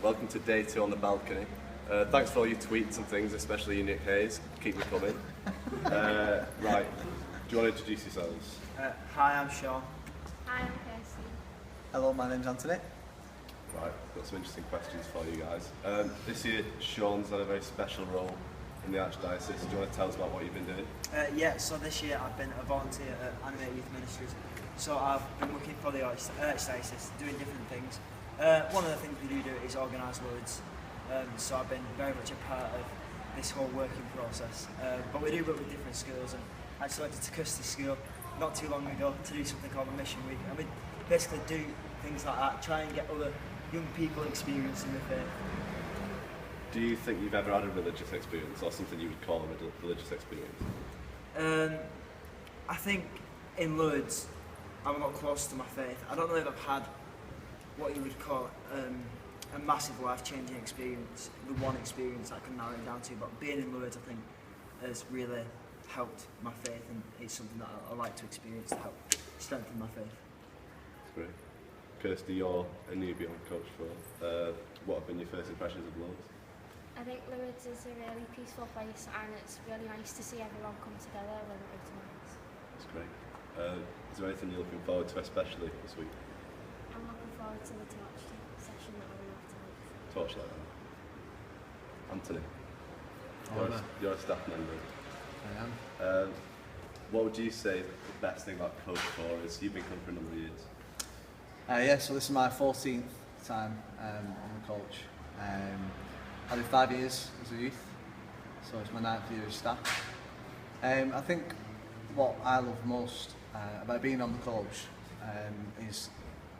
welcome to day 2 on the balcony. Thanks for all your tweets and things, especially you, Nick Hayes. Keep them coming. Right, do you want to introduce yourselves? Hi, I'm Sean. Hi, I'm Kirsty. Hello, my name's Anthony. Right, got some interesting questions for you guys. This year, Sean's had a very special role in the Archdiocese. Do you want to tell us about what you've been doing? Yeah, so this year I've been a volunteer at Animate Youth Ministries. So I've been working for the Archdiocese, doing different things. One of the things we do is organise loads. So I've been very much a part of this whole working process. But we do work with different schools, and I actually went to Custody School not too long ago to do something called a Mission Week. And we basically do things like that, try and get other young people experiencing the faith. Do you think you've ever had a religious experience, or something you would call a religious experience? I think in Lourdes, I'm a lot closer to my faith. I don't know if I've had what you would call a massive life-changing experience, the one experience I can narrow it down to, but being in Lourdes, I think, has really helped my faith, and it's something that I like to experience to help strengthen my faith. That's great. Kirsty, you're a newbie on Coach 4. What have been your first impressions of Lourdes? I think Lourdes is a really peaceful place, and it's really nice to see everyone come together when we go to Mass. That's great. Is there anything you're looking forward to especially this week? I'm looking forward to the torch session that we're going to have tonight. Torchlight then. Anthony, Honour. you're a staff member. I am. What would you say the best thing about Coach 4 is? You've been coming for a number of years. Yeah, so this is my 14th time on the coach. I did 5 years as a youth, so it's my 9th year as staff. I think what I love most about being on the coach is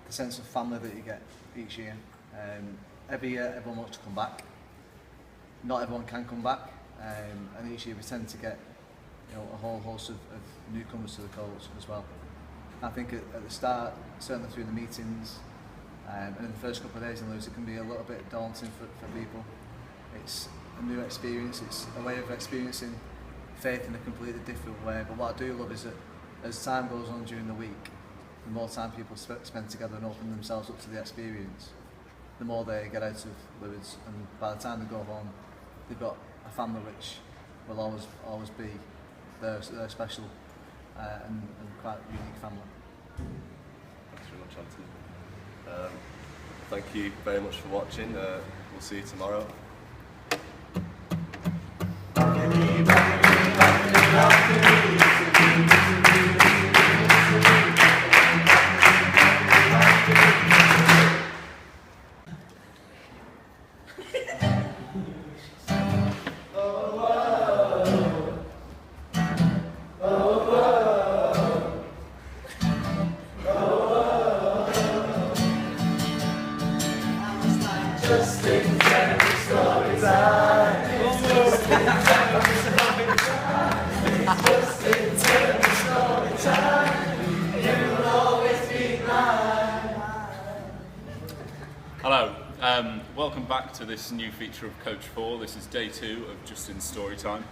the sense of family that you get each year. Every year everyone wants to come back. Not everyone can come back, and each year we tend to get a whole host of newcomers to the coach as well. I think at the start, certainly through the meetings and in the first couple of days in Lourdes, it can be a little bit daunting for people. It's a new experience, it's a way of experiencing faith in a completely different way, but what I do love is that as time goes on during the week, the more time people spend together and open themselves up to the experience, the more they get out of Lourdes, and by the time they go home, they've got a family which will always be their special and quite unique family. Thanks very much, Anthony. Thank you very much for watching. We'll see you tomorrow. Just in time for story time. Just in time for story time. You'll always be mine. Hello, welcome back to this new feature of Coach 4. This is day 2 of Justin's Storytime.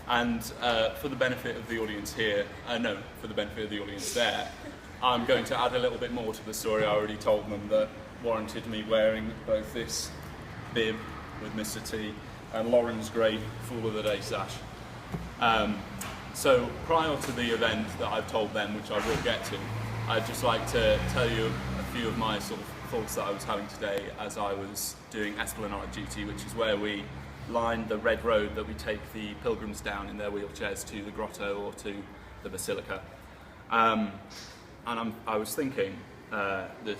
And for the benefit of the audience here, for the benefit of the audience there, I'm going to add a little bit more to the story. I already told them that warranted me wearing both this bib with Mr. T and Lauren's great Fool of the Day sash. So prior to the event that I've told them, which I will get to, I'd just like to tell you a few of my sort of thoughts that I was having today as I was doing Esplanade duty, which is where we line the red road that we take the pilgrims down in their wheelchairs to the grotto or to the basilica. And I was thinking, the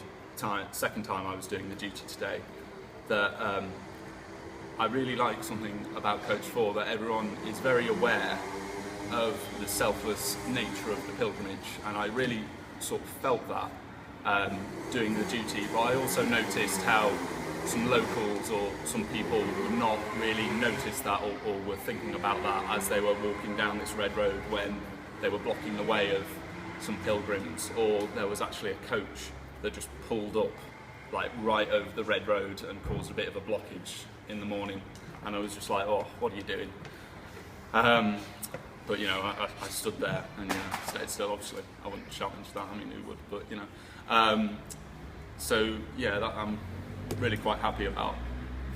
second time I was doing the duty today, that I really like something about Coach 4, that everyone is very aware of the selfless nature of the pilgrimage, and I really sort of felt that doing the duty, but I also noticed how some locals or some people would not really notice that or were thinking about that as they were walking down this red road when they were blocking the way of some pilgrims, or there was actually a coach that just pulled up like right over the red road and caused a bit of a blockage in the morning, and I was just like, oh, what are you doing? But you know, I stood there and stayed still. Obviously I wouldn't challenge that, I mean who would, but you know. So yeah, that I'm really quite happy about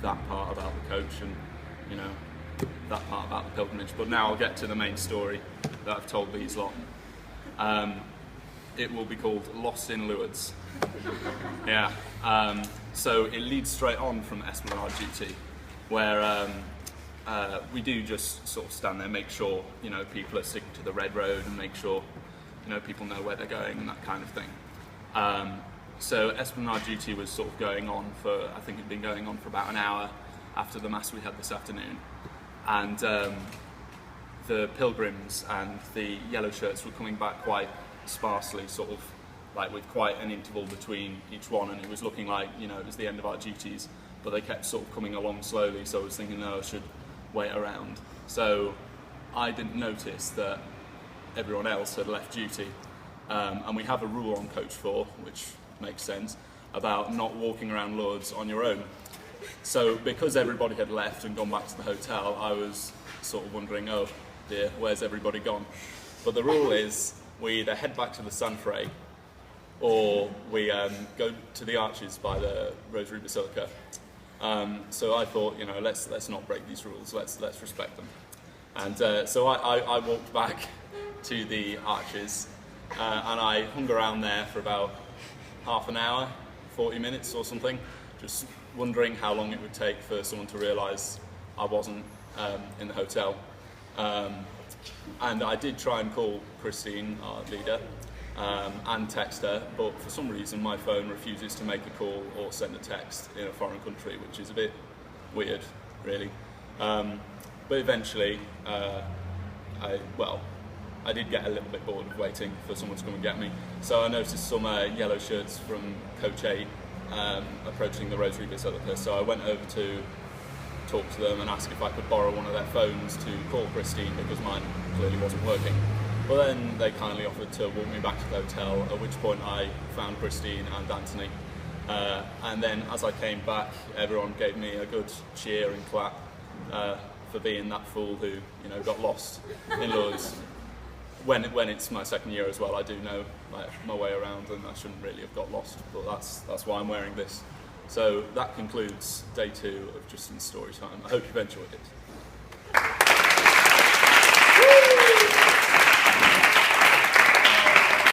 that part about the coach and, you know, that part about the pilgrimage. But now I'll get to the main story that I've told these lot. It will be called Lost in Lourdes. Yeah. So it leads straight on from Esplanade duty, where we do just sort of stand there, make sure, you know, people are sticking to the red road and make sure, you know, people know where they're going and that kind of thing. So Esplanade duty was sort of going on for, I think it'd been going on for about an hour after the mass we had this afternoon. And the pilgrims and the yellow shirts were coming back quite sparsely, sort of like with quite an interval between each one, and it was looking like, you know, it was the end of our duties, but they kept sort of coming along slowly, so I was thinking, no, I should wait around. So I didn't notice that everyone else had left duty, and we have a rule on Coach 4, which makes sense, about not walking around Lourdes on your own. So because everybody had left and gone back to the hotel, I was sort of wondering, oh dear, where's everybody gone? But the rule is we either head back to the Sanfray or we go to the arches by the Rosary Basilica. So I thought, you know, let's not break these rules, let's respect them. And so I walked back to the arches and I hung around there for about half an hour, 40 minutes or something, just wondering how long it would take for someone to realise I wasn't in the hotel. And I did try and call Christine, our leader, and text her, but for some reason my phone refuses to make a call or send a text in a foreign country, which is a bit weird, really. But eventually, I did get a little bit bored of waiting for someone to come and get me. So I noticed some yellow shirts from Coach 8 approaching the Rosary Basilica, so I went over to talk to them and ask if I could borrow one of their phones to call Christine because mine clearly wasn't working. But then they kindly offered to walk me back to the hotel, at which point I found Christine and Anthony. And then as I came back, everyone gave me a good cheer and clap for being that fool who, you know, got lost in Lourdes. When it's my second year as well, I do know my way around and I shouldn't really have got lost, but that's why I'm wearing this. So that concludes day 2 of Justin's story time. I hope you've enjoyed it.